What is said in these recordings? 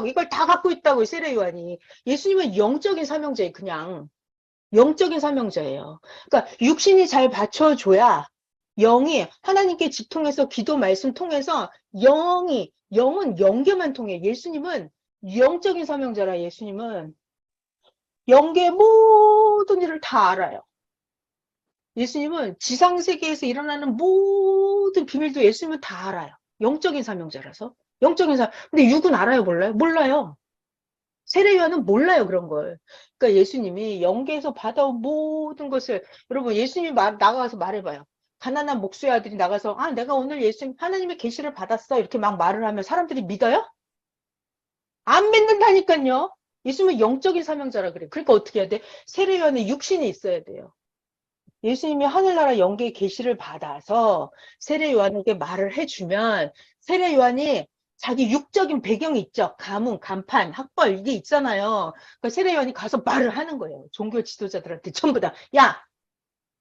이걸 다 갖고 있다고 세례 요한이. 예수님은 영적인 삼형제예요. 그냥 영적인 삼형제예요. 그러니까 육신이 잘 받쳐줘야 영이 하나님께 직통해서 기도 말씀 통해서 영은 영계만 통해. 예수님은 영적인 삼형제라. 예수님은 영계의 모든 일을 다 알아요. 예수님은 지상세계에서 일어나는 모든 비밀도 예수님은 다 알아요. 영적인 삼형제라서. 근데 육은 알아요, 몰라요? 몰라요. 세례 요한은 몰라요, 그런 걸. 그러니까 예수님이 영계에서 받아온 모든 것을, 여러분, 예수님이 나가서 말해봐요. 가난한 목수의 아들이 나가서, 내가 오늘 하나님의 계시를 받았어. 이렇게 막 말을 하면 사람들이 믿어요? 안 믿는다니까요. 예수님은 영적인 사명자라 그래. 그러니까 어떻게 해야 돼? 세례 요한은 육신이 있어야 돼요. 예수님이 하늘나라 영계의 계시를 받아서 세례 요한에게 말을 해주면 세례 요한이 자기 육적인 배경이 있죠. 가문, 간판, 학벌 이게 있잖아요. 그러니까 세례 요한이 가서 말을 하는 거예요. 종교 지도자들한테 전부 다. 야,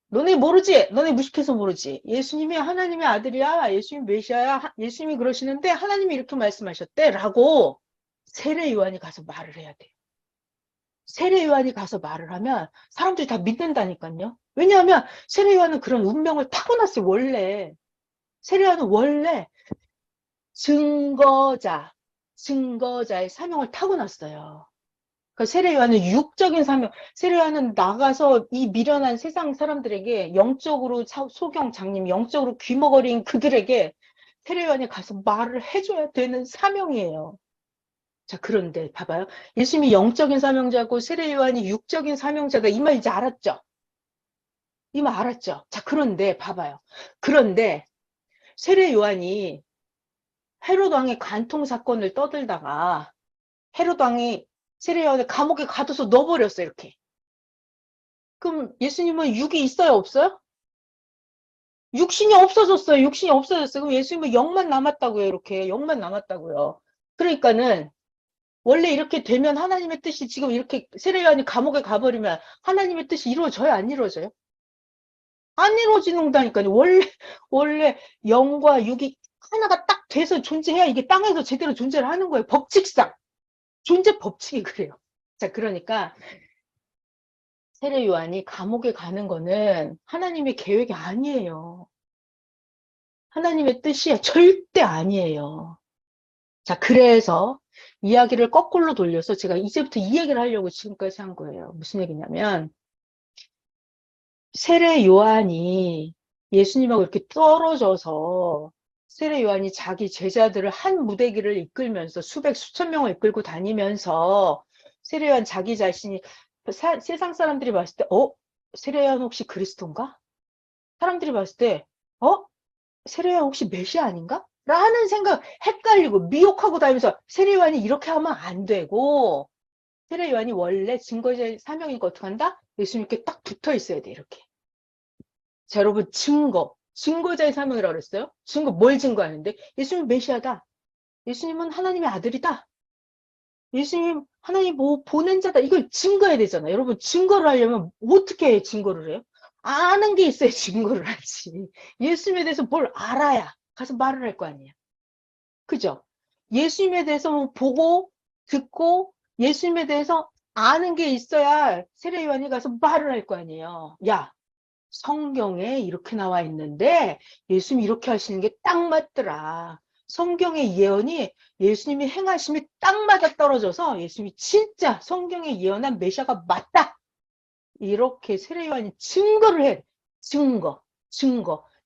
너네 모르지? 너네 무식해서 모르지? 예수님이 하나님의 아들이야. 예수님이 메시아야. 예수님이 그러시는데 하나님이 이렇게 말씀하셨대. 라고 세례 요한이 가서 말을 해야 돼요. 세례 요한이 가서 말을 하면 사람들이 다 믿는다니까요. 왜냐하면 세례 요한은 그런 운명을 타고났어요. 원래. 세례 요한은 원래 증거자의 사명을 타고났어요. 그러니까 세례 요한은 육적인 사명, 세례 요한은 나가서 이 미련한 세상 사람들에게 영적으로 소경 장님, 영적으로 귀머거린 그들에게 세례 요한이 가서 말을 해줘야 되는 사명이에요. 자, 그런데 봐봐요. 예수님이 영적인 사명자고 세례 요한이 육적인 사명자다. 이 말 이제 알았죠? 이 말 알았죠? 자, 그런데 봐봐요. 그런데 세례 요한이 헤롯 왕의 간통 사건을 떠들다가 헤롯 왕이 세례 요한을 감옥에 가둬서 넣어버렸어요. 이렇게. 그럼 예수님은 육이 있어요? 없어요? 육신이 없어졌어요. 육신이 없어졌어요. 그럼 예수님은 영만 남았다고요. 이렇게 영만 남았다고요. 그러니까는 원래 이렇게 되면 하나님의 뜻이 지금 이렇게 세례 요한이 감옥에 가버리면 하나님의 뜻이 이루어져요? 안 이루어져요? 안 이루어지는다니까요. 원래 영과 육이 하나가 딱 돼서 존재해야 이게 땅에서 제대로 존재를 하는 거예요. 법칙상. 존재 법칙이 그래요. 자, 그러니까 세례 요한이 감옥에 가는 거는 하나님의 계획이 아니에요. 하나님의 뜻이 절대 아니에요. 자, 그래서 이야기를 거꾸로 돌려서 제가 이제부터 이 얘기를 하려고 지금까지 한 거예요. 무슨 얘기냐면 세례 요한이 예수님하고 이렇게 떨어져서 세례 요한이 자기 제자들을 한 무대기를 이끌면서 수백 수천 명을 이끌고 다니면서 세례 요한 자기 자신이 세상 사람들이 봤을 때 세례 요한 혹시 그리스도인가? 사람들이 봤을 때 세례 요한 혹시 메시아 아닌가? 라는 생각 헷갈리고 미혹하고 다니면서 세례 요한이 이렇게 하면 안 되고 세례 요한이 원래 증거자의 사명이니까 어떻게 한다? 예수님께 딱 붙어 있어야 돼 이렇게. 자, 여러분, 증거자의 사명이라고 그랬어요? 뭘 증거하는데? 예수님은 메시아다. 예수님은 하나님의 아들이다. 예수님, 하나님 보낸 자다. 이걸 증거해야 되잖아요. 여러분, 증거를 하려면 어떻게 증거를 해요? 아는 게 있어야 증거를 하지. 예수님에 대해서 뭘 알아야 가서 말을 할 거 아니에요. 그죠? 예수님에 대해서 보고, 듣고, 예수님에 대해서 아는 게 있어야 세례 요한이 가서 말을 할 거 아니에요. 야, 성경에 이렇게 나와 있는데 예수님이 이렇게 하시는 게 딱 맞더라. 성경의 예언이 예수님이 행하심이 딱 맞아 떨어져서 예수님이 진짜 성경에 예언한 메시아가 맞다. 이렇게 세례 요한이 증거를 해.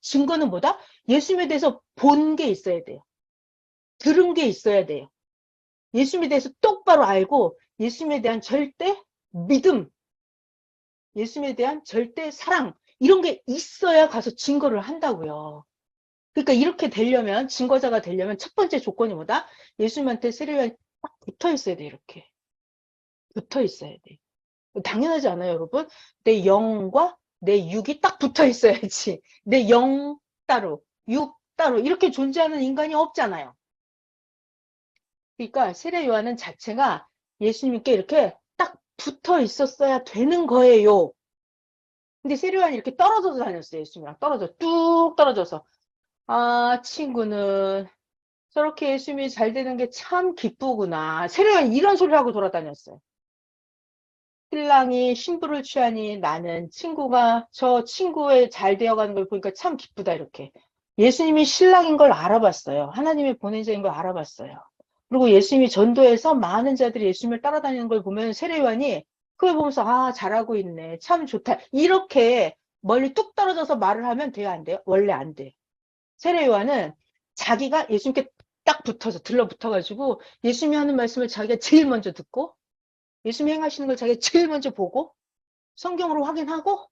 증거는 뭐다? 예수님에 대해서 본 게 있어야 돼요. 들은 게 있어야 돼요. 예수님에 대해서 똑바로 알고 예수님에 대한 절대 믿음, 예수님에 대한 절대 사랑 이런 게 있어야 가서 증거를 한다고요. 그러니까 이렇게 되려면 증거자가 되려면 첫 번째 조건이 뭐다? 예수님한테 세례요한이 딱 붙어 있어야 돼. 이렇게 붙어 있어야 돼. 당연하지 않아요, 여러분? 내 영과 내 육이 딱 붙어 있어야지. 내 영 따로, 육 따로 이렇게 존재하는 인간이 없잖아요. 그러니까 세례 요한은 자체가 예수님께 이렇게 딱 붙어 있었어야 되는 거예요. 근데 세례 요한이 이렇게 떨어져서 다녔어요. 예수님이랑 뚝 떨어져서. 친구는 저렇게 예수님이 잘 되는 게 참 기쁘구나. 세례요한이 이런 소리를 하고 돌아다녔어요. 신랑이 신부를 취하니 나는 친구가 저 친구의 잘 되어가는 걸 보니까 참 기쁘다 이렇게. 예수님이 신랑인 걸 알아봤어요. 하나님의 보낸 자인 걸 알아봤어요. 그리고 예수님이 전도해서 많은 자들이 예수님을 따라다니는 걸 보면 세례요한이 그걸 보면서 아 잘하고 있네. 참 좋다. 이렇게 멀리 뚝 떨어져서 말을 하면 돼요 안 돼요? 원래 안 돼요. 세례요한은 자기가 예수님께 딱 붙어서 들러붙어가지고 예수님이 하는 말씀을 자기가 제일 먼저 듣고 예수님이 행하시는 걸 자기가 제일 먼저 보고 성경으로 확인하고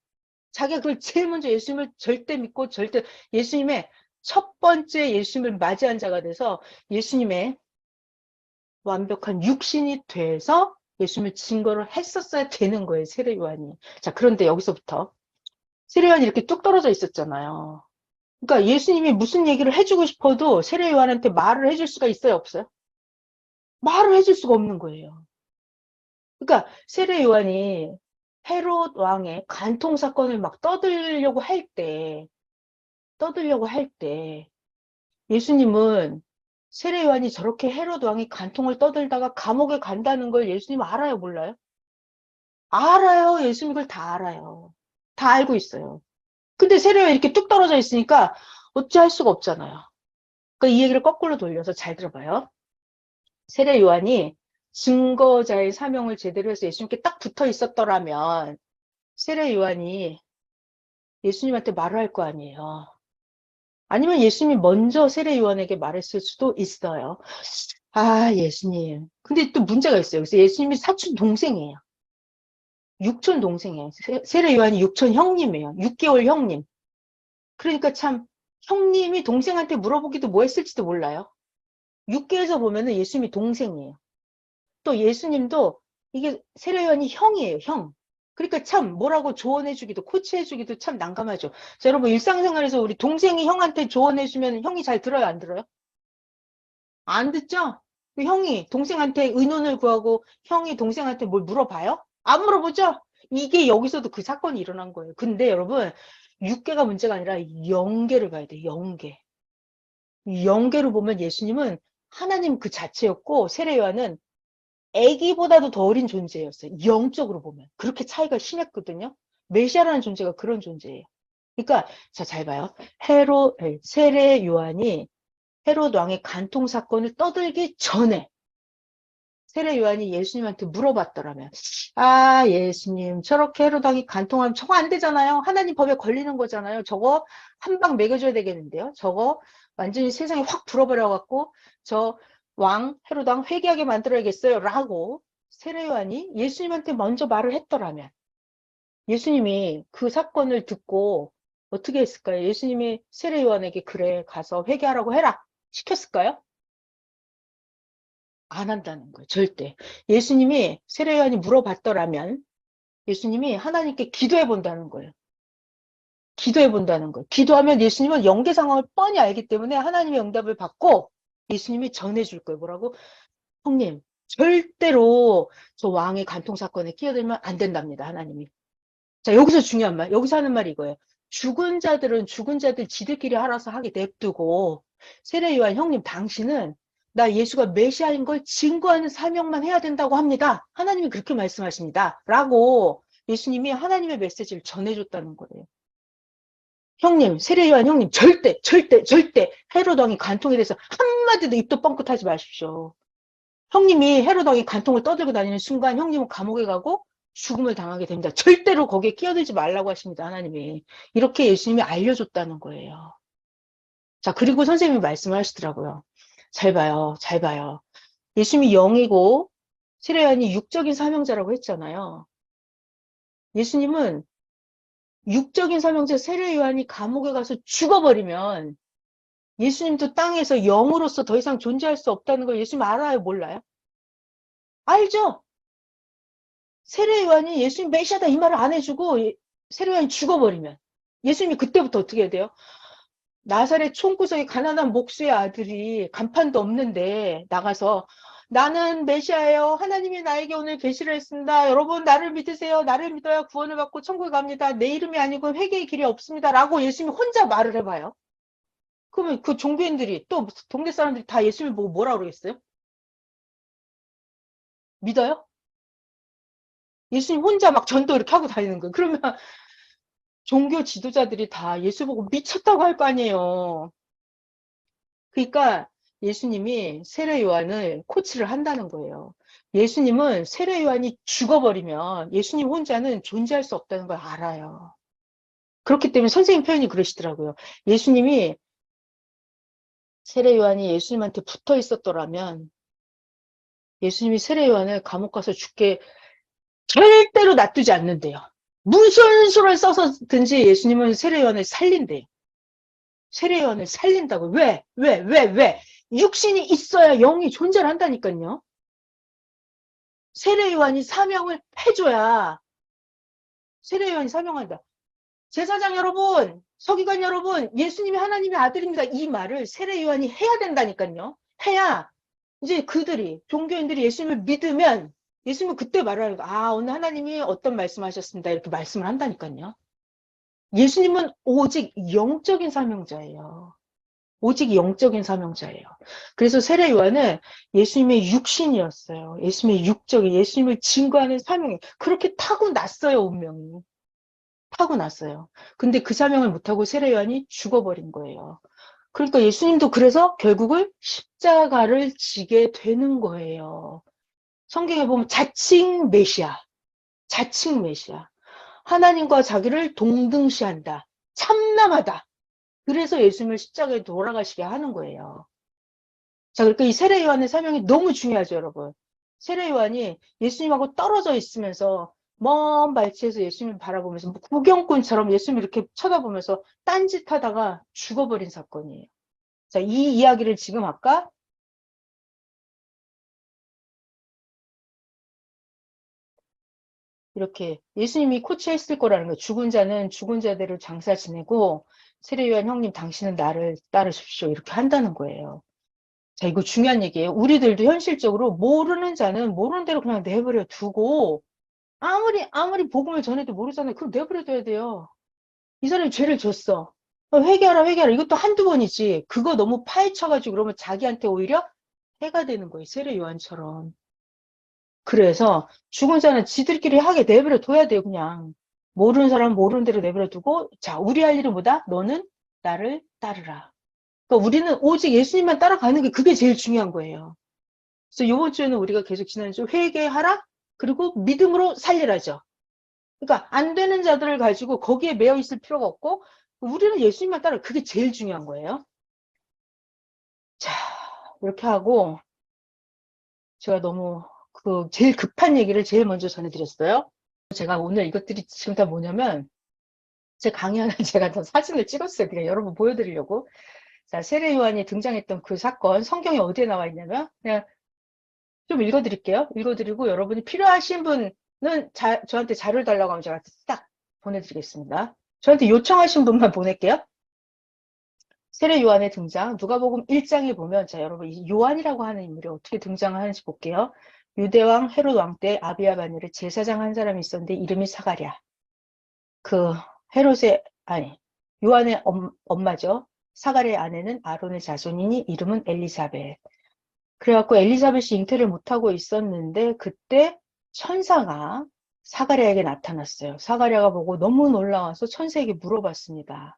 자기가 그걸 제일 먼저 예수님을 절대 믿고 절대 예수님의 첫 번째 예수님을 맞이한 자가 돼서 예수님의 완벽한 육신이 돼서 예수님을 증거를 했었어야 되는 거예요. 세례요한이. 자, 그런데 여기서부터 세례요한이 이렇게 뚝 떨어져 있었잖아요. 그러니까 예수님이 무슨 얘기를 해주고 싶어도 세례요한한테 말을 해줄 수가 있어요, 없어요? 말을 해줄 수가 없는 거예요. 그러니까 세례요한이 헤롯 왕의 간통 사건을 막 떠들려고 할 때 예수님은 세례요한이 저렇게 헤롯 왕이 간통을 떠들다가 감옥에 간다는 걸 예수님 알아요, 몰라요? 알아요. 예수님 그걸 다 알아요. 다 알고 있어요. 근데 세례요한이 이렇게 뚝 떨어져 있으니까 어찌할 수가 없잖아요. 그러니까 이 얘기를 거꾸로 돌려서 잘 들어봐요. 세례 요한이 증거자의 사명을 제대로 해서 예수님께 딱 붙어 있었더라면 세례 요한이 예수님한테 말을 할 거 아니에요. 아니면 예수님이 먼저 세례 요한에게 말했을 수도 있어요. 아, 예수님. 근데 또 문제가 있어요. 그래서 예수님이 사촌 동생이에요. 육촌 동생이에요. 세례 요한이 육촌 형님이에요. 6개월 형님. 그러니까 참 형님이 동생한테 물어보기도 뭐 했을지도 몰라요. 6계에서 보면은 예수님이 동생이에요. 또 예수님도 이게 세례요한이 형이에요, 형. 그러니까 참 뭐라고 조언해주기도 코치해주기도 참 난감하죠. 자, 여러분 일상생활에서 우리 동생이 형한테 조언해주면 형이 잘 들어요, 안 들어요? 안 듣죠? 그 형이 동생한테 의논을 구하고 형이 동생한테 뭘 물어봐요? 안 물어보죠? 이게 여기서도 그 사건이 일어난 거예요. 근데 여러분 6계가 문제가 아니라 영계를 봐야 돼요. 영계. 영계로 보면 예수님은 하나님 그 자체였고 세례요한은 아기보다도 더 어린 존재였어요. 영적으로 보면. 그렇게 차이가 심했거든요. 메시아라는 존재가 그런 존재예요. 그러니까 자, 잘 봐요. 세례 요한이 헤롯 왕의 간통 사건을 떠들기 전에 세례 요한이 예수님한테 물어봤더라면 아, 예수님 저렇게 헤롯 왕이 간통하면 저거 안 되잖아요. 하나님 법에 걸리는 거잖아요. 저거 한 방 먹여줘야 되겠는데요. 저거 완전히 세상에 확 불어버려 갖고 저 왕 헤롯 왕 회개하게 만들어야겠어요. 라고 세례 요한이 예수님한테 먼저 말을 했더라면 예수님이 그 사건을 듣고 어떻게 했을까요? 예수님이 세례 요한에게 그래 가서 회개하라고 해라 시켰을까요? 안 한다는 거예요. 절대. 예수님이 세례 요한이 물어봤더라면 예수님이 하나님께 기도해 본다는 거예요. 기도해 본다는 거예요. 기도하면 예수님은 영계 상황을 뻔히 알기 때문에 하나님의 응답을 받고 예수님이 전해줄 거예요. 뭐라고? 형님, 절대로 저 왕의 간통 사건에 끼어들면 안 된답니다. 하나님이. 자, 여기서 중요한 말, 여기서 하는 말이 이거예요. 죽은 자들은 죽은 자들 지들끼리 알아서 하게 냅두고 세례 요한 형님 당신은 나 예수가 메시아인 걸 증거하는 사명만 해야 된다고 합니다. 하나님이 그렇게 말씀하십니다. 라고 예수님이 하나님의 메시지를 전해줬다는 거예요. 형님, 세례 요한 형님 절대 헤롯 왕이 간통에 대해서 한마디도 입도 뻥끗하지 마십시오. 형님이 헤롯 왕이 간통을 떠들고 다니는 순간 형님은 감옥에 가고 죽음을 당하게 됩니다. 절대로 거기에 끼어들지 말라고 하십니다. 하나님이. 이렇게 예수님이 알려줬다는 거예요. 자, 그리고 선생님이 말씀을 하시더라고요. 잘 봐요. 잘 봐요. 예수님이 영이고 세례 요한이 육적인 사명자라고 했잖아요. 예수님은 육적인 사명자 세례 요한이 감옥에 가서 죽어버리면 예수님도 땅에서 영으로서 더 이상 존재할 수 없다는 걸 예수님 알아요? 몰라요? 알죠? 세례 요한이 예수님 메시아다 이 말을 안 해주고 세례 요한이 죽어버리면 예수님이 그때부터 어떻게 해야 돼요? 나사렛 총구석에 가난한 목수의 아들이 간판도 없는데 나가서 나는 메시아예요. 하나님이 나에게 오늘 계시를 했습니다. 여러분 나를 믿으세요. 나를 믿어야 구원을 받고 천국에 갑니다. 내 이름이 아니고 회개의 길이 없습니다. 라고 예수님이 혼자 말을 해봐요. 그러면 그 종교인들이 또 동네 사람들이 다 예수님 보고 뭐라 그러겠어요? 믿어요? 예수님 혼자 막 전도 이렇게 하고 다니는 거예요. 그러면 종교 지도자들이 다 예수 보고 미쳤다고 할 거 아니에요. 그러니까 예수님이 세례 요한을 코치를 한다는 거예요. 예수님은 세례 요한이 죽어버리면 예수님 혼자는 존재할 수 없다는 걸 알아요. 그렇기 때문에 선생님 표현이 그러시더라고요. 예수님이 세례 요한이 예수님한테 붙어 있었더라면 예수님이 세례 요한을 감옥 가서 죽게 절대로 놔두지 않는데요. 무슨 수를 써서든지 예수님은 세례 요한을 살린대요. 세례 요한을 살린다고. 왜? 육신이 있어야 영이 존재를 한다니까요. 세례 요한이 사명을 해줘야 세례 요한이 사명한다. 제사장 여러분, 서기관 여러분, 예수님이 하나님의 아들입니다. 이 말을 세례 요한이 해야 된다니까요. 해야 이제 그들이 종교인들이 예수님을 믿으면 예수님은 그때 말하는 거. 아, 오늘 하나님이 어떤 말씀하셨습니다. 이렇게 말씀을 한다니까요. 예수님은 오직 영적인 사명자예요. 오직 영적인 사명자예요. 그래서 세례 요한은 예수님의 육신이었어요. 예수님의 육적이 예수님을 증거하는 사명이 그렇게 타고났어요. 운명이. 타고났어요. 근데 그 사명을 못하고 세례 요한이 죽어버린 거예요. 그러니까 예수님도 그래서 결국은 십자가를 지게 되는 거예요. 성경에 보면 자칭 메시아, 자칭 메시아. 하나님과 자기를 동등시한다. 참남하다. 그래서 예수님을 십자가에 돌아가시게 하는 거예요. 자, 그러니까 이 세례 요한의 사명이 너무 중요하죠, 여러분. 세례 요한이 예수님하고 떨어져 있으면서 먼 발치에서 예수님을 바라보면서 뭐 구경꾼처럼 예수님 이렇게 쳐다보면서 딴짓하다가 죽어버린 사건이에요. 자, 이 이야기를 지금 아까 이렇게 예수님이 코치했을 거라는 거예요. 죽은 자는 죽은 자대로 장사 지내고 세례 요한 형님 당신은 나를 따르십시오. 이렇게 한다는 거예요. 자, 이거 중요한 얘기예요. 우리들도 현실적으로 모르는 자는 모르는 대로 그냥 내버려 두고 아무리 복음을 전해도 모르잖아요. 그럼 내버려 둬야 돼요. 이 사람이 죄를 졌어. 회개하라. 이것도 한두 번이지. 그거 너무 파헤쳐가지고 그러면 자기한테 오히려 해가 되는 거예요. 세례 요한처럼. 그래서 죽은 자는 지들끼리 하게 내버려 둬야 돼요. 그냥. 모르는 사람은 모르는 대로 내버려 두고 자, 우리 할 일은 뭐다? 너는 나를 따르라. 그러니까 우리는 오직 예수님만 따라가는 게 그게 제일 중요한 거예요. 그래서 이번 주에는 우리가 계속 지난주 회개하라 그리고 믿음으로 살리라죠. 그러니까 안 되는 자들을 가지고 거기에 매여 있을 필요가 없고 우리는 예수님만 따라 그게 제일 중요한 거예요. 자, 이렇게 하고 제가 너무 그 제일 급한 얘기를 제일 먼저 전해드렸어요. 제가 오늘 이것들이 지금 다 뭐냐면 제 강의 하나 제가 다 사진을 찍었어요. 그냥 여러분 보여드리려고. 자, 세례 요한이 등장했던 그 사건 성경에 어디에 나와 있냐면 그냥 좀 읽어드릴게요. 읽어드리고 여러분이 필요하신 분은 저한테 자료를 달라고 하면 제가 딱 보내드리겠습니다. 저한테 요청하신 분만 보낼게요. 세례 요한의 등장. 누가복음 1장에 보면 자 여러분 이 요한이라고 하는 인물이 어떻게 등장하는지 볼게요. 유대왕 헤롯 왕 때 아비야 바닐에 제사장 한 사람이 있었는데 이름이 사가랴. 그 헤롯의 아니 요한의 엄마죠. 사가랴의 아내는 아론의 자손이니 이름은 엘리사벳. 그래갖고 엘리사벳이 잉태를 못하고 있었는데 그때 천사가 사가랴에게 나타났어요. 사가랴가 보고 너무 놀라워서 천사에게 물어봤습니다.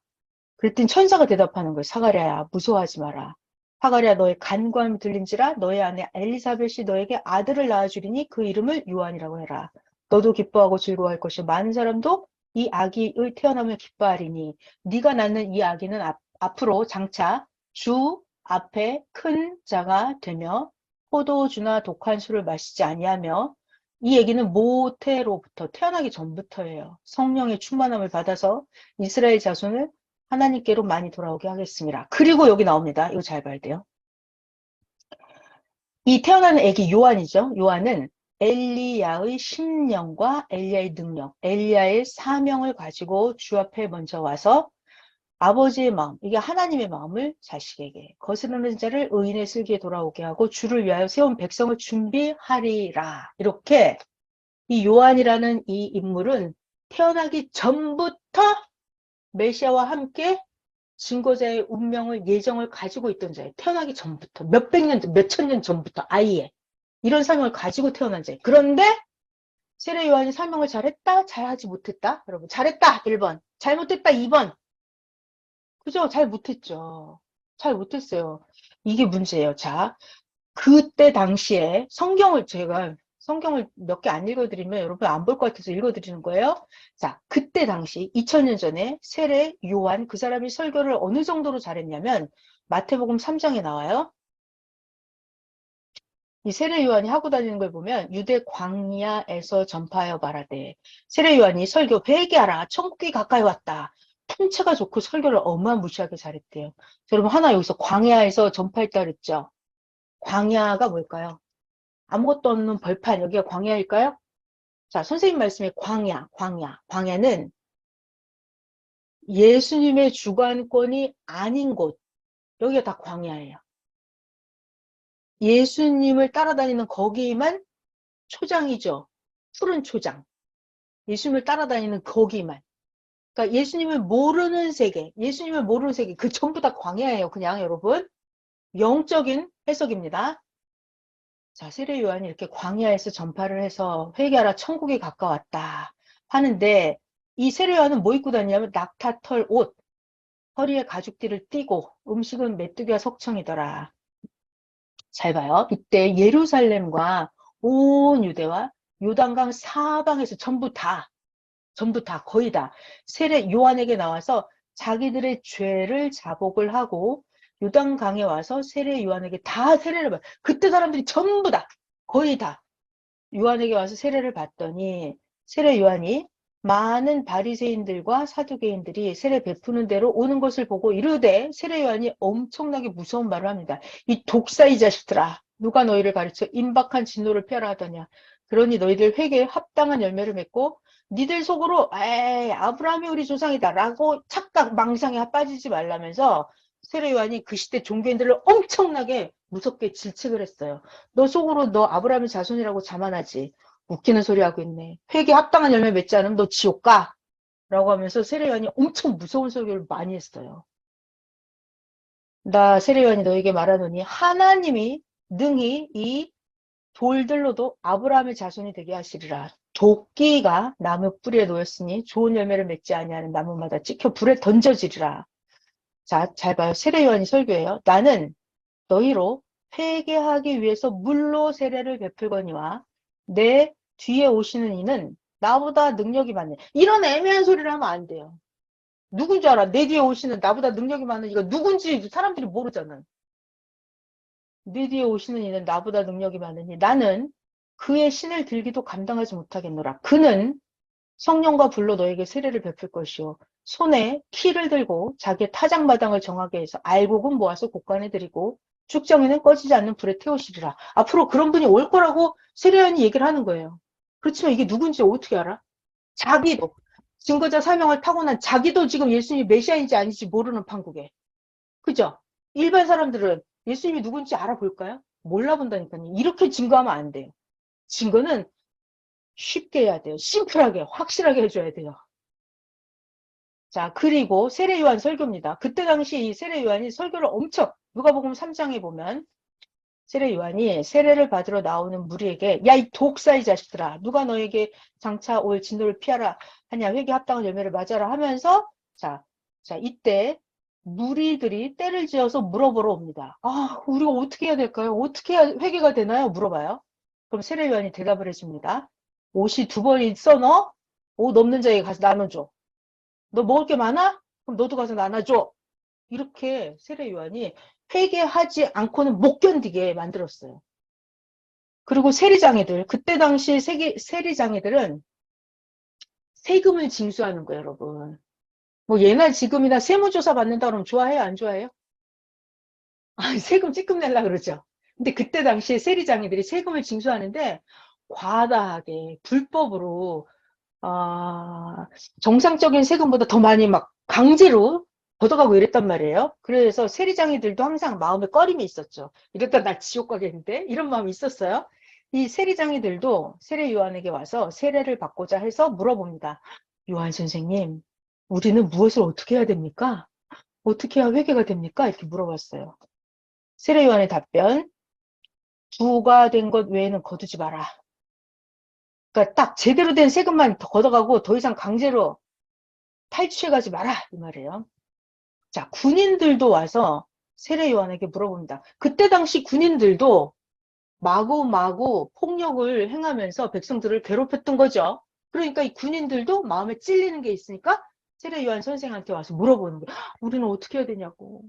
그랬더니 천사가 대답하는 거예요. 사가랴야 무서워하지 마라. 사가랴 너의 간구함이 들린지라 너의 아내 엘리사벳이 너에게 아들을 낳아주리니 그 이름을 요한이라고 해라. 너도 기뻐하고 즐거워할 것이요 많은 사람도 이 아기의 태어남을 기뻐하리니 네가 낳는 이 아기는 앞으로 장차 주 앞에 큰 자가 되며 포도주나 독한 술을 마시지 아니하며 이 얘기는 모태로부터 태어나기 전부터예요. 성령의 충만함을 받아서 이스라엘 자손을 하나님께로 많이 돌아오게 하겠습니다. 그리고 여기 나옵니다. 이거 잘 봐야 돼요. 이 태어나는 애기 요한이죠. 요한은 엘리야의 심령과 엘리야의 능력, 엘리야의 사명을 가지고 주 앞에 먼저 와서 아버지의 마음, 이게 하나님의 마음을 자식에게 거스르는 자를 의인의 슬기에 돌아오게 하고 주를 위하여 세운 백성을 준비하리라. 이렇게 이 요한이라는 이 인물은 태어나기 전부터 메시아와 함께 증거자의 운명을 예정을 가지고 있던 자예요. 태어나기 전부터 몇백 년, 몇천 년 전부터 아예 이런 사명을 가지고 태어난 자예요. 그런데 세례 요한이 설명을 잘했다, 잘하지 못했다. 여러분 잘했다 1번, 잘못했다 2번. 그죠? 잘 못했죠. 잘 못했어요. 이게 문제예요. 자, 그때 당시에 제가 성경을 몇 개 안 읽어드리면 여러분 안 볼 것 같아서 읽어드리는 거예요. 자, 그때 당시 2000년 전에 세례 요한 그 사람이 설교를 어느 정도로 잘했냐면 마태복음 3장에 나와요. 이 세례 요한이 하고 다니는 걸 보면 유대 광야에서 전파하여 말하되, 세례 요한이 설교 회개하라, 천국이 가까이 왔다. 풍채가 좋고 설교를 어마무시하게 잘했대요. 여러분 하나 여기서 광야에서 전파했다 그랬죠. 광야가 뭘까요? 아무것도 없는 벌판, 여기가 광야일까요? 자, 선생님 말씀에 광야는 예수님의 주관권이 아닌 곳, 여기가 다 광야예요. 예수님을 따라다니는 거기만 초장이죠. 푸른 초장. 예수님을 따라다니는 거기만. 그러니까 예수님을 모르는 세계, 그 전부 다 광야예요. 그냥 여러분. 영적인 해석입니다. 자, 세례 요한이 이렇게 광야에서 전파를 해서 회개하라 천국이 가까웠다 하는데, 이 세례 요한은 뭐 입고 다니냐면 낙타털 옷, 허리에 가죽띠를 띠고 음식은 메뚜기와 석청이더라. 잘 봐요. 이때 예루살렘과 온 유대와 요단강 사방에서 전부 다 거의 다 세례 요한에게 나와서 자기들의 죄를 자복을 하고 요단강에 와서 세례 요한에게 다 세례를 받아. 그때 사람들이 전부 다 거의 다 요한에게 와서 세례를 받더니 세례 요한이 많은 바리새인들과 사두개인들이 세례 베푸는 대로 오는 것을 보고 이르되, 세례 요한이 엄청나게 무서운 말을 합니다. 이 독사 이 자식들아, 누가 너희를 가르쳐 임박한 진노를 펴라 하더냐. 그러니 너희들 회개에 합당한 열매를 맺고 니들 속으로 에이 아브라함이 우리 조상이다 라고 착각 망상에 빠지지 말라면서 세례 요한이 그 시대 종교인들을 엄청나게 무섭게 질책을 했어요. 너 속으로 너 아브라함의 자손이라고 자만하지. 웃기는 소리 하고 있네. 회개 합당한 열매 맺지 않으면 너 지옥 가. 라고 하면서 세례 요한이 엄청 무서운 설교를 많이 했어요. 나 세례 요한이 너에게 말하노니 하나님이 능히 이 돌들로도 아브라함의 자손이 되게 하시리라. 도끼가 나무 뿌리에 놓였으니 좋은 열매를 맺지 아니하는 나무마다 찍혀 불에 던져지리라. 자, 잘 봐요. 세례 요한이 설교해요. 나는 너희로 회개하기 위해서 물로 세례를 베풀거니와 내 뒤에 오시는 이는 나보다 능력이 많네. 이런 애매한 소리를 하면 안 돼요. 누군지 알아? 내 뒤에 오시는 나보다 능력이 많은 이가 누군지 사람들이 모르잖아. 내 뒤에 오시는 이는 나보다 능력이 많으니 나는 그의 신을 들기도 감당하지 못하겠노라. 그는 성령과 불로 너에게 세례를 베풀 것이요 손에 키를 들고 자기의 타작마당을 정하게 해서 알곡은 모아서 곡간에 들이고 쭉정이는 꺼지지 않는 불에 태우시리라. 앞으로 그런 분이 올 거라고 세례요한이 얘기를 하는 거예요. 그렇지만 이게 누군지 어떻게 알아? 자기도 증거자 사명을 타고난 자기도 지금 예수님이 메시아인지 아닌지 모르는 판국에. 그죠? 일반 사람들은 예수님이 누군지 알아볼까요? 몰라본다니까요. 이렇게 증거하면 안 돼요. 증거는 쉽게 해야 돼요. 심플하게, 확실하게 해줘야 돼요. 자, 그리고 세례 요한 설교입니다. 그때 당시 이 세례 요한이 설교를 엄청, 누가복음 3장에 보면 세례 요한이 세례를 받으러 나오는 무리에게 야, 이 독사 이 자식들아, 누가 너에게 장차 올 진노를 피하라 하냐, 회개 합당한 열매를 맞아라 하면서 자, 이때 무리들이 때를 지어서 물어보러 옵니다. 아, 우리가 어떻게 해야 될까요? 어떻게 해야 회개가 되나요? 물어봐요. 그럼 세례 요한이 대답을 해줍니다. 옷이 2벌 있어 너? 옷 없는 자에게 가서 나눠줘. 너 먹을 게 많아? 그럼 너도 가서 나눠줘. 이렇게 세례 요한이 회개하지 않고는 못 견디게 만들었어요. 그리고 세리장애들, 그때 당시 세리장애들은 세금을 징수하는 거예요, 여러분. 뭐 예나 지금이나 세무조사 받는다 그러면 좋아해요, 안 좋아해요? 아, 세금 찌끔 내려 그러죠. 근데 그때 당시에 세리장애들이 세금을 징수하는데 과다하게 불법으로 정상적인 세금보다 더 많이 막 강제로 걷어가고 이랬단 말이에요. 그래서 세리장이들도 항상 마음에 꺼림이 있었죠. 이랬다 나 지옥 가겠는데? 이런 마음이 있었어요. 이 세리장이들도 세례 요한에게 와서 세례를 받고자 해서 물어봅니다. 요한 선생님, 우리는 무엇을 어떻게 해야 됩니까? 어떻게 해야 회개가 됩니까? 이렇게 물어봤어요. 세례 요한의 답변, 부가 된 것 외에는 거두지 마라. 그러니까 딱 제대로 된 세금만 더 걷어가고 더 이상 강제로 탈취해가지 마라 이 말이에요. 자, 군인들도 와서 세례 요한에게 물어봅니다. 그때 당시 군인들도 마구마구 폭력을 행하면서 백성들을 괴롭혔던 거죠. 그러니까 이 군인들도 마음에 찔리는 게 있으니까 세례 요한 선생한테 와서 물어보는 거예요. 우리는 어떻게 해야 되냐고.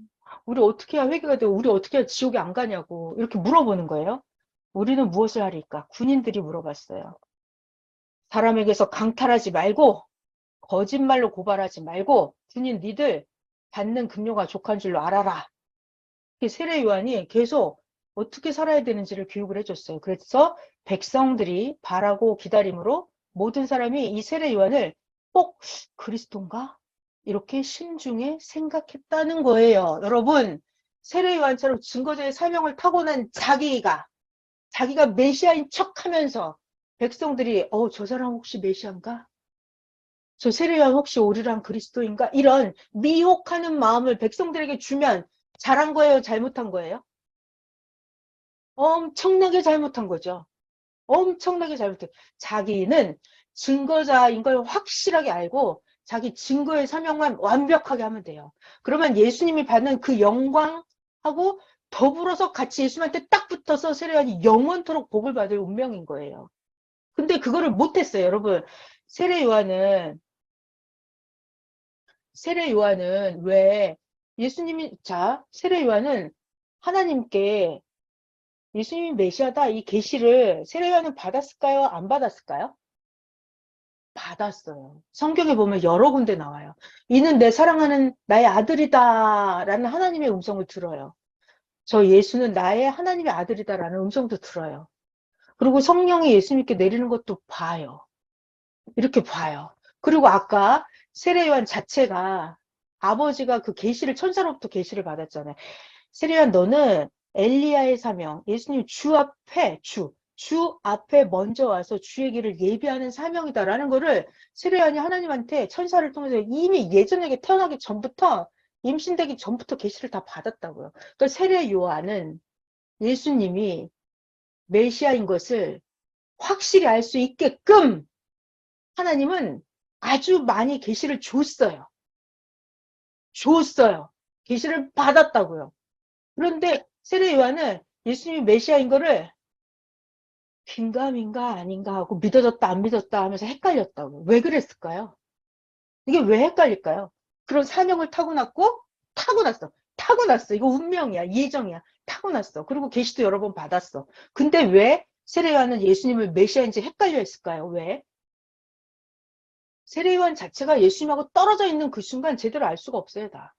우리 어떻게 해야 회개가 되고 우리 어떻게 해야 지옥에 안 가냐고 이렇게 물어보는 거예요. 우리는 무엇을 하리까? 군인들이 물어봤어요. 사람에게서 강탈하지 말고 거짓말로 고발하지 말고 군인 니들 받는 급료가 족한 줄로 알아라. 세례 요한이 계속 어떻게 살아야 되는지를 교육을 해줬어요. 그래서 백성들이 바라고 기다림으로 모든 사람이 이 세례 요한을 꼭 그리스도인가? 이렇게 심중에 생각했다는 거예요. 여러분, 세례 요한처럼 증거자의 사명을 타고난 자기가 메시아인 척하면서 백성들이 저 사람 혹시 메시아인가? 저 세례 요한 혹시 오리랑 그리스도인가? 이런 미혹하는 마음을 백성들에게 주면 잘한 거예요? 잘못한 거예요? 엄청나게 잘못한 거죠. 엄청나게 잘못해. 자기는 증거자인 걸 확실하게 알고 자기 증거의 사명만 완벽하게 하면 돼요. 그러면 예수님이 받는 그 영광하고 더불어서 같이 예수님한테 딱 붙어서 세례 요한이 영원토록 복을 받을 운명인 거예요. 근데 그거를 못했어요, 여러분. 세례 요한은 세례 요한은 왜 세례 요한은 하나님께 예수님이 메시아다 이 계시를 세례 요한은 받았을까요? 안 받았을까요? 받았어요. 성경에 보면 여러 군데 나와요. 이는 내 사랑하는 나의 아들이다 라는 하나님의 음성을 들어요. 저 예수는 나의 하나님의 아들이다 라는 음성도 들어요. 그리고 성령이 예수님께 내리는 것도 봐요. 이렇게 봐요. 그리고 아까 세례 요한 자체가 아버지가 그 계시를 천사로부터 계시를 받았잖아요. 세례 요한 너는 엘리야의 사명, 예수님 주 앞에 먼저 와서 주의 길을 예비하는 사명이다라는 거를 세례 요한이 하나님한테 천사를 통해서 이미 예전에 태어나기 전부터 임신되기 전부터 계시를 다 받았다고요. 그러니까 세례 요한은 예수님이 메시아인 것을 확실히 알 수 있게끔 하나님은 아주 많이 계시를 줬어요. 계시를 받았다고요. 그런데 세례 요한은 예수님이 메시아인 거를 긴가민가 아닌가 하고 믿어졌다 안 믿었다 하면서 헷갈렸다고. 왜 그랬을까요? 이게 왜 헷갈릴까요? 그런 사명을 타고났어. 이거 운명이야. 예정이야. 타고났어. 그리고 계시도 여러 번 받았어. 근데 왜 세례 요한은 예수님을 메시아인지 헷갈려 했을까요? 왜? 세례 요한 자체가 예수님하고 떨어져 있는 그 순간 제대로 알 수가 없어요, 다.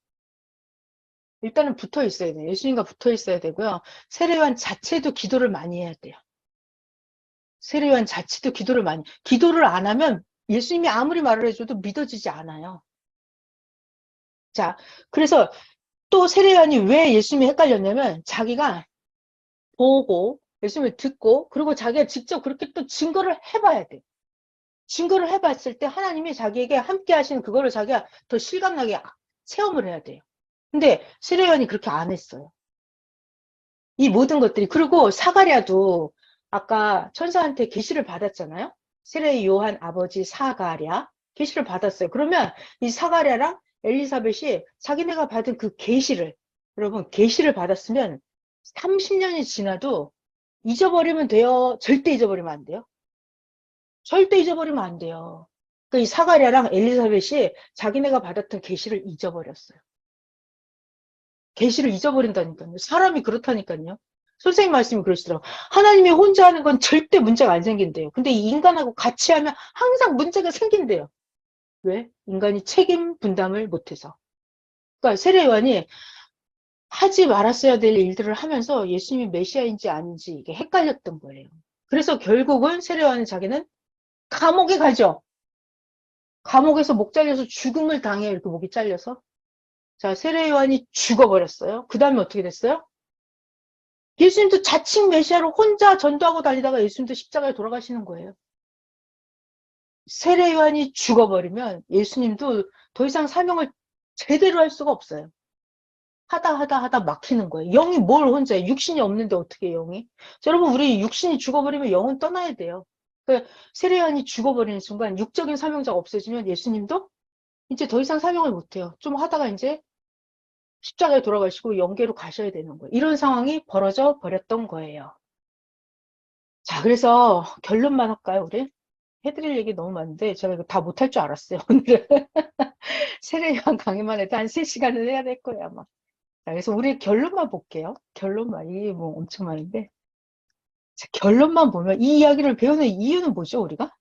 일단은 붙어 있어야 돼요. 예수님과 붙어 있어야 되고요. 세례 요한 자체도 기도를 많이 해야 돼요. 세례 요한 자체도 기도를 안 하면 예수님이 아무리 말을 해줘도 믿어지지 않아요. 자, 그래서 또 세례 요한이 왜 예수님이 헷갈렸냐면 자기가 보고 예수님을 듣고 그리고 자기가 직접 그렇게 또 증거를 해봐야 돼. 증거를 해봤을 때 하나님이 자기에게 함께 하시는 그거를 자기가 더 실감나게 체험을 해야 돼요. 근데 세례 요한이 그렇게 안 했어요. 이 모든 것들이. 그리고 사가랴도 아까 천사한테 계시를 받았잖아요. 세례 요한 아버지 사가랴 계시를 받았어요. 그러면 이 사가랴랑 엘리사벳이 자기네가 받은 그 계시를 여러분 계시를 받았으면 30년이 지나도 잊어버리면 돼요. 절대 잊어버리면 안 돼요. 절대 잊어버리면 안 돼요. 그러니까 이 사가랴랑 엘리사벳이 자기네가 받았던 계시를 잊어버렸어요. 계시를 잊어버린다니까요. 사람이 그렇다니까요. 선생님 말씀이 그러시더라고요. 하나님이 혼자 하는 건 절대 문제가 안 생긴대요. 근데 이 인간하고 같이 하면 항상 문제가 생긴대요. 왜? 인간이 책임 분담을 못해서. 그러니까 세례 요한이 하지 말았어야 될 일들을 하면서 예수님이 메시아인지 아닌지 이게 헷갈렸던 거예요. 그래서 결국은 세례 요한은 자기는 감옥에 가죠. 감옥에서 목 잘려서 죽음을 당해요. 이렇게 목이 잘려서. 자, 세례 요한이 죽어버렸어요. 그 다음에 어떻게 됐어요? 예수님도 자칭 메시아로 혼자 전도하고 다니다가 예수님도 십자가에 돌아가시는 거예요. 세례 요한이 죽어버리면 예수님도 더 이상 사명을 제대로 할 수가 없어요. 하다 막히는 거예요. 영이 뭘 혼자 해? 육신이 없는데 어떻게 영이? 자, 여러분, 우리 육신이 죽어버리면 영은 떠나야 돼요. 그 세례요한이 죽어버리는 순간 육적인 사명자가 없어지면 예수님도 이제 더 이상 사명을 못해요. 좀 하다가 이제 십자가에 돌아가시고 영계로 가셔야 되는 거예요. 이런 상황이 벌어져 버렸던 거예요. 자, 그래서 결론만 할까요, 우리? 해드릴 얘기 너무 많은데 제가 이거 다 못할 줄 알았어요, 오늘은. 세례요한 강의만 해도 한 3시간은 해야 될 거예요, 아마. 자, 그래서 우리 결론만 볼게요. 결론만. 이게 뭐 엄청 많은데. 자, 결론만 보면 이 이야기를 배우는 이유는 뭐죠, 우리가?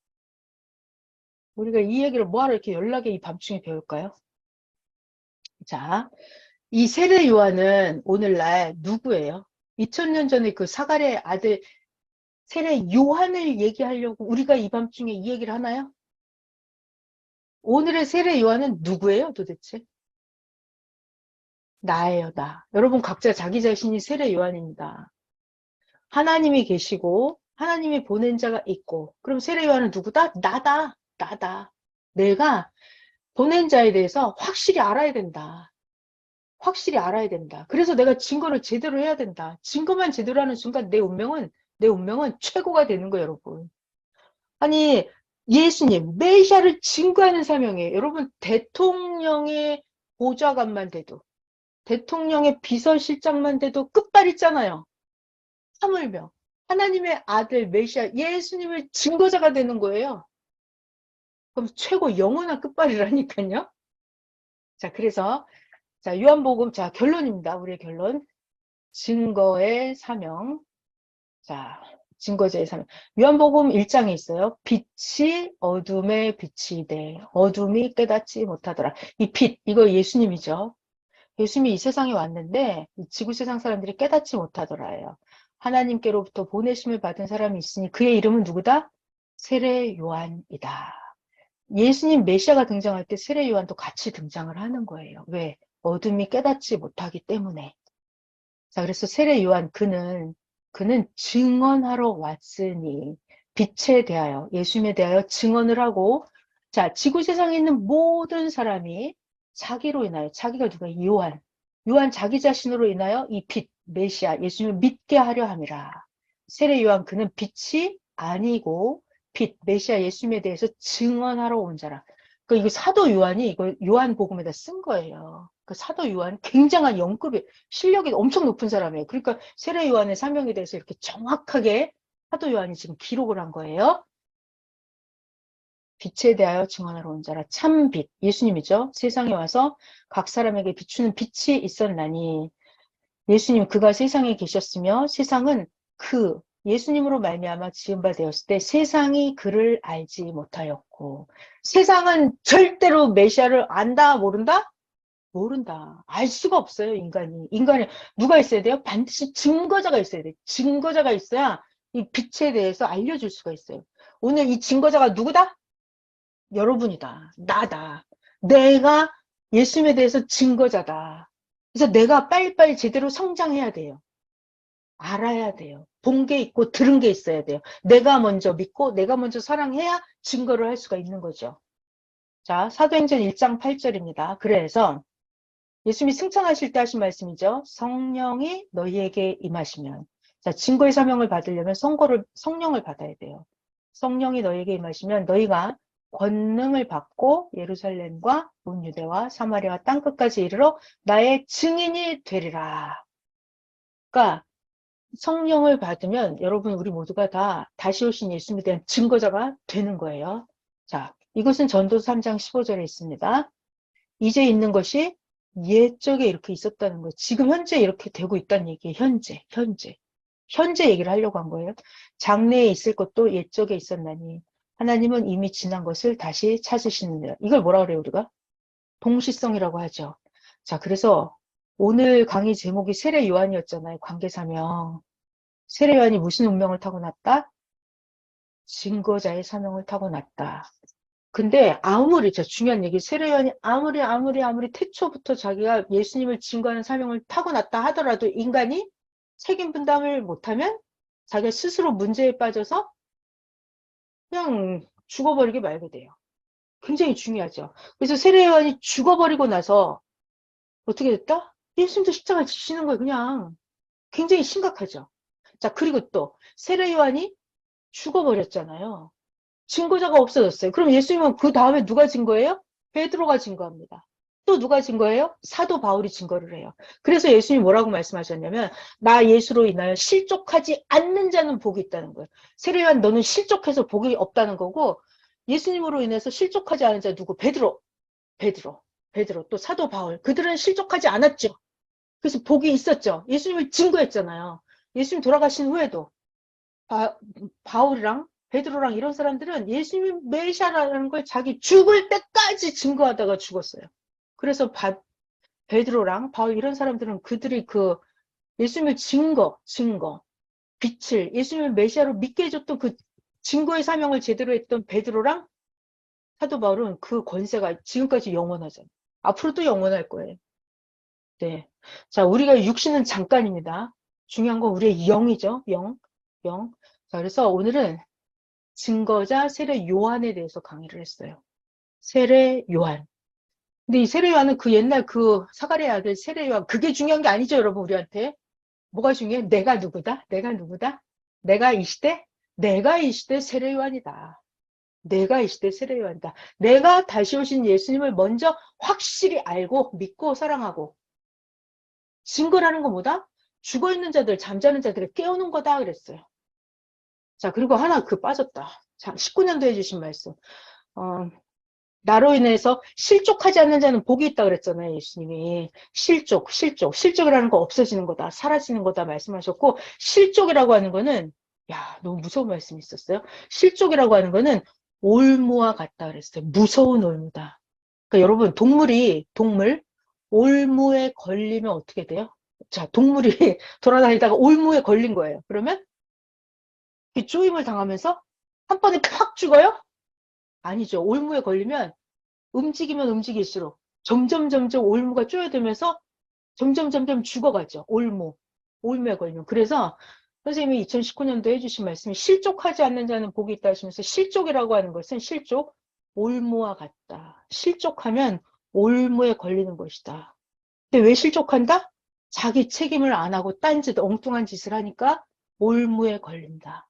우리가 이 얘기를 뭐하러 이렇게 연락에 이 밤중에 배울까요? 자, 이 세례 요한은 오늘날 누구예요? 2000년 전에 그 사가랴의 아들 세례 요한을 얘기하려고 우리가 이 밤중에 이 얘기를 하나요? 오늘의 세례 요한은 누구예요, 도대체? 나예요, 나. 여러분 각자 자기 자신이 세례 요한입니다. 하나님이 계시고 하나님이 보낸 자가 있고 그럼 세례 요한은 누구다? 나다. 내가 보낸 자에 대해서 확실히 알아야 된다. 확실히 알아야 된다. 그래서 내가 증거를 제대로 해야 된다. 증거만 제대로 하는 순간 내 운명은 최고가 되는 거예요, 여러분. 아니, 예수님, 메시아를 증거하는 사명이에요. 여러분, 대통령의 보좌관만 돼도, 대통령의 비서실장만 돼도 끝발 있잖아요. 하물며, 하나님의 아들 메시아 예수님을 증거자가 되는 거예요. 그럼 최고 영원한 끝발이라니까요. 자, 그래서, 자, 요한복음, 자, 결론입니다. 우리의 결론. 증거의 사명. 자, 증거제의 사명. 요한복음 1장에 있어요. 빛이 어둠에 비치되 어둠이 깨닫지 못하더라. 이 빛, 이거 예수님이죠. 예수님이 이 세상에 왔는데 이 지구 세상 사람들이 깨닫지 못하더라예요. 하나님께로부터 보내심을 받은 사람이 있으니 그의 이름은 누구다? 세례 요한이다. 예수님 메시아가 등장할 때 세례 요한도 같이 등장을 하는 거예요. 왜? 어둠이 깨닫지 못하기 때문에. 자, 그래서 세례 요한 그는 증언하러 왔으니 빛에 대하여 예수님에 대하여 증언을 하고 자, 지구 세상에 있는 모든 사람이 자기로 인하여 자기가 누가 요한 자기 자신으로 인하여 이 빛 메시아 예수님을 믿게 하려 함이라. 세례 요한 그는 빛이 아니고 빛 메시아 예수님에 대해서 증언하러 온 자라. 그 이거 사도 요한이 이거 요한복음에다 쓴 거예요. 그 사도 요한 굉장한 영급이 실력이 엄청 높은 사람이에요. 그러니까 세례 요한의 사명에 대해서 이렇게 정확하게 사도 요한이 지금 기록을 한 거예요. 빛에 대하여 증언하러 온 자라 참 빛, 예수님이죠. 세상에 와서 각 사람에게 비추는 빛이 있었나니 예수님 그가 세상에 계셨으며 세상은 그 예수님으로 말미암아 지은 바 되었을 때 세상이 그를 알지 못하였고 세상은 절대로 메시아를 안다 모른다? 모른다. 알 수가 없어요, 인간이. 인간이 누가 있어야 돼요? 반드시 증거자가 있어야 돼. 증거자가 있어야 이 빛에 대해서 알려줄 수가 있어요. 오늘 이 증거자가 누구다? 여러분이다. 나다. 내가 예수님에 대해서 증거자다. 그래서 내가 빨리빨리 제대로 성장해야 돼요. 알아야 돼요. 본 게 있고 들은 게 있어야 돼요. 내가 먼저 믿고 내가 먼저 사랑해야 증거를 할 수가 있는 거죠. 자, 사도행전 1장 8절입니다. 그래서 예수님이 승천하실 때 하신 말씀이죠. 성령이 너희에게 임하시면. 자, 증거의 사명을 받으려면 성령을 받아야 돼요. 성령이 너희에게 임하시면 너희가 권능을 받고 예루살렘과 온 유대와 사마리아와 땅끝까지 이르러 나의 증인이 되리라. 그러니까 성령을 받으면 여러분 우리 모두가 다 다시 오신 예수님에 대한 증거자가 되는 거예요. 자, 이것은 전도서 3장 15절에 있습니다. 이제 있는 것이 옛적에 이렇게 있었다는 거예요. 지금 현재 이렇게 되고 있다는 얘기예요. 현재 얘기를 하려고 한 거예요. 장래에 있을 것도 옛적에 있었나니 하나님은 이미 지난 것을 다시 찾으시느니라. 이걸 뭐라 그래요, 우리가? 동시성이라고 하죠. 자, 그래서 오늘 강의 제목이 세례 요한이었잖아요. 관계사명. 세례 요한이 무슨 운명을 타고났다? 증거자의 사명을 타고났다. 근데 아무리 저 중요한 얘기 세례요한이 아무리 태초부터 자기가 예수님을 증거하는 사명을 타고났다 하더라도 인간이 책임 분담을 못하면 자기가 스스로 문제에 빠져서 그냥 죽어버리게 말게 돼요. 굉장히 중요하죠. 그래서 세례요한이 죽어버리고 나서 어떻게 됐다? 예수님도 십자가 지시는 거예요. 그냥 굉장히 심각하죠. 자, 그리고 또 세례 요한이 죽어버렸잖아요. 증거자가 없어졌어요. 그럼 예수님은 그 다음에 누가 증거해요? 베드로가 증거합니다. 또 누가 증거해요? 사도 바울이 증거를 해요. 그래서 예수님이 뭐라고 말씀하셨냐면 나 예수로 인하여 실족하지 않는 자는 복이 있다는 거예요. 세례요한 너는 실족해서 복이 없다는 거고 예수님으로 인해서 실족하지 않은 자 누구? 베드로, 베드로, 베드로 또 사도 바울 그들은 실족하지 않았죠. 그래서 복이 있었죠. 예수님을 증거했잖아요. 예수님 돌아가신 후에도 바울이랑 베드로랑 이런 사람들은 예수님이 메시아라는 걸 자기 죽을 때까지 증거하다가 죽었어요. 그래서 베드로랑 바울 이런 사람들은 그들이 그 예수님을 증거, 빛을 예수님을 메시아로 믿게 해줬던 그 증거의 사명을 제대로 했던 베드로랑 사도 바울은 그 권세가 지금까지 영원하잖아요. 앞으로도 영원할 거예요. 네. 자, 우리가 육신은 잠깐입니다. 중요한 건 우리의 영이죠. 영. 자, 그래서 오늘은 증거자 세례 요한에 대해서 강의를 했어요. 세례 요한. 근데 이 세례 요한은 그 옛날 그 사가랴의 아들 세례 요한 그게 중요한 게 아니죠, 여러분 우리한테. 뭐가 중요해? 내가 누구다? 내가 누구다? 내가 이 시대? 내가 이 시대 세례 요한이다. 내가 이 시대 세례 요한이다. 내가 다시 오신 예수님을 먼저 확실히 알고 믿고 사랑하고 증거라는 건 뭐다? 죽어있는 자들, 잠자는 자들을 깨우는 거다 그랬어요. 자, 그리고 하나 빠졌다. 자, 19년도 해주신 말씀. 나로 인해서 실족하지 않는 자는 복이 있다 그랬잖아요, 예수님이. 실족이라는 거 없어지는 거다, 사라지는 거다 말씀하셨고, 실족이라고 하는 거는, 야, 너무 무서운 말씀이 있었어요. 실족이라고 하는 거는 올무와 같다 그랬어요. 무서운 올무다. 그러니까 여러분, 동물, 올무에 걸리면 어떻게 돼요? 자, 동물이 돌아다니다가 올무에 걸린 거예요. 그러면 쪼임을 당하면서 한 번에 팍 죽어요? 아니죠. 올무에 걸리면 움직이면 움직일수록 점점 올무가 쪼여들면서 점점 죽어가죠. 올무에 걸리면. 그래서 선생님이 2019년도에 해주신 말씀이 실족하지 않는 자는 복이 있다 하시면서 실족이라고 하는 것은 올무와 같다. 실족하면 올무에 걸리는 것이다. 근데 왜 실족한다? 자기 책임을 안 하고 딴짓, 엉뚱한 짓을 하니까 올무에 걸린다.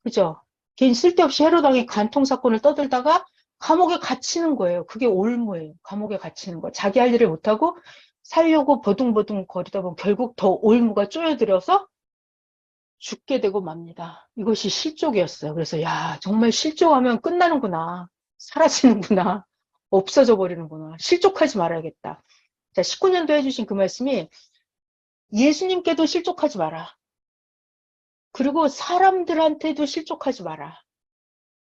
그죠? 개인 쓸데없이 헤로당의 간통 사건을 떠들다가 감옥에 갇히는 거예요. 그게 올무예요. 감옥에 갇히는 거. 자기 할 일을 못하고 살려고 버둥버둥 거리다 보면 결국 더 올무가 쪼여들어서 죽게 되고 맙니다. 이것이 실족이었어요. 그래서 야, 정말 실족하면 끝나는구나. 사라지는구나. 없어져 버리는구나. 실족하지 말아야겠다. 자, 19년도 해주신 그 말씀이 예수님께도 실족하지 마라. 그리고 사람들한테도 실족하지 마라.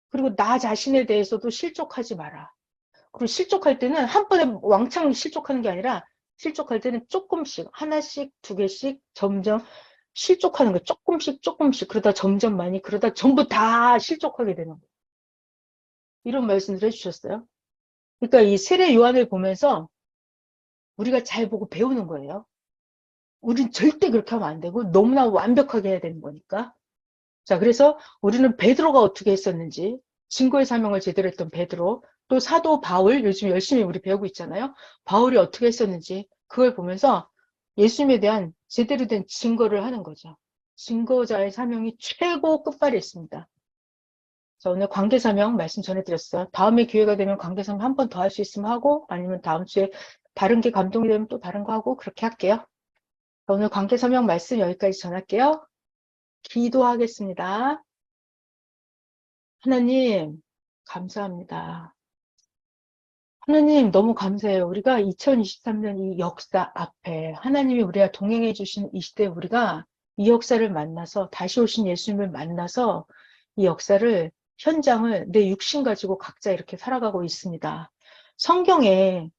그리고 나 자신에 대해서도 실족하지 마라. 그리고 실족할 때는 한 번에 왕창 실족하는 게 아니라 실족할 때는 조금씩, 하나씩, 두 개씩 점점 실족하는 거예요. 조금씩 그러다 점점 많이 그러다 전부 다 실족하게 되는 거예요. 이런 말씀을 해주셨어요. 그러니까 이 세례 요한을 보면서 우리가 잘 보고 배우는 거예요. 우린 절대 그렇게 하면 안 되고 너무나 완벽하게 해야 되는 거니까. 자, 그래서 우리는 베드로가 어떻게 했었는지, 증거의 사명을 제대로 했던 베드로, 또 사도 바울, 요즘 열심히 우리 배우고 있잖아요. 바울이 어떻게 했었는지, 그걸 보면서 예수님에 대한 제대로 된 증거를 하는 거죠. 증거자의 사명이 최고 끝발이었습니다. 자, 오늘 관계사명 말씀 전해드렸어요. 다음에 기회가 되면 관계사명 한 번 더 할 수 있으면 하고, 아니면 다음 주에 다른 게 감동이 되면 또 다른 거 하고, 그렇게 할게요. 자, 오늘 관계사명 말씀 여기까지 전할게요. 기도하겠습니다. 하나님, 감사합니다. 하나님, 너무 감사해요. 우리가 2023년 이 역사 앞에 하나님이 우리와 동행해 주신 이 시대에 우리가 이 역사를 만나서 다시 오신 예수님을 만나서 이 역사를 현장을 내 육신 가지고 각자 이렇게 살아가고 있습니다. 성경에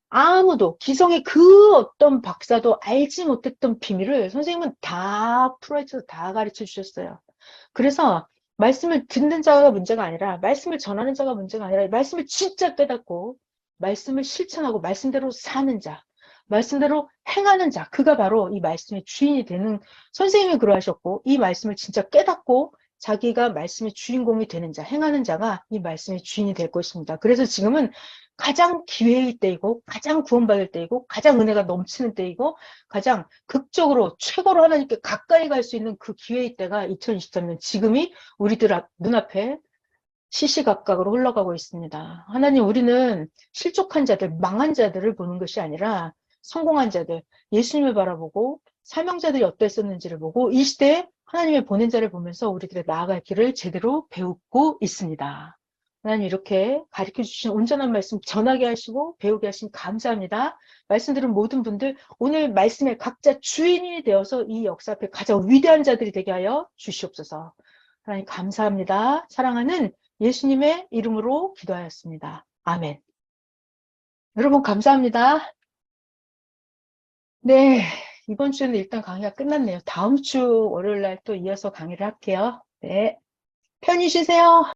아무도 기성의 그 어떤 박사도 알지 못했던 비밀을 선생님은 다 풀어주셔서 다 가르쳐 주셨어요. 그래서 말씀을 듣는 자가 문제가 아니라 말씀을 전하는 자가 문제가 아니라 말씀을 진짜 깨닫고 말씀을 실천하고 말씀대로 사는 자, 말씀대로 행하는 자, 그가 바로 이 말씀의 주인이 되는 선생님이 그러하셨고 이 말씀을 진짜 깨닫고 자기가 말씀의 주인공이 되는 자, 행하는 자가 이 말씀의 주인이 될 것입니다. 그래서 지금은 가장 기회일 때이고, 가장 구원받을 때이고, 가장 은혜가 넘치는 때이고, 가장 극적으로 최고로 하나님께 가까이 갈 수 있는 그 기회일 때가 2023년 지금이 우리들 눈앞에 시시각각으로 흘러가고 있습니다. 하나님, 우리는 실족한 자들, 망한 자들을 보는 것이 아니라 성공한 자들, 예수님을 바라보고 사명자들이 어땠었는지를 보고 이 시대에 하나님의 보낸 자를 보면서 우리들의 나아갈 길을 제대로 배우고 있습니다. 하나님, 이렇게 가르쳐 주신 온전한 말씀 전하게 하시고 배우게 하신 감사합니다. 말씀 들은 모든 분들 오늘 말씀의 각자 주인이 되어서 이 역사 앞에 가장 위대한 자들이 되게 하여 주시옵소서. 하나님, 감사합니다. 사랑하는 예수님의 이름으로 기도하였습니다. 아멘. 여러분, 감사합니다. 네, 이번 주는 일단 강의가 끝났네요. 다음 주 월요일 날 또 이어서 강의를 할게요. 네, 편히 쉬세요.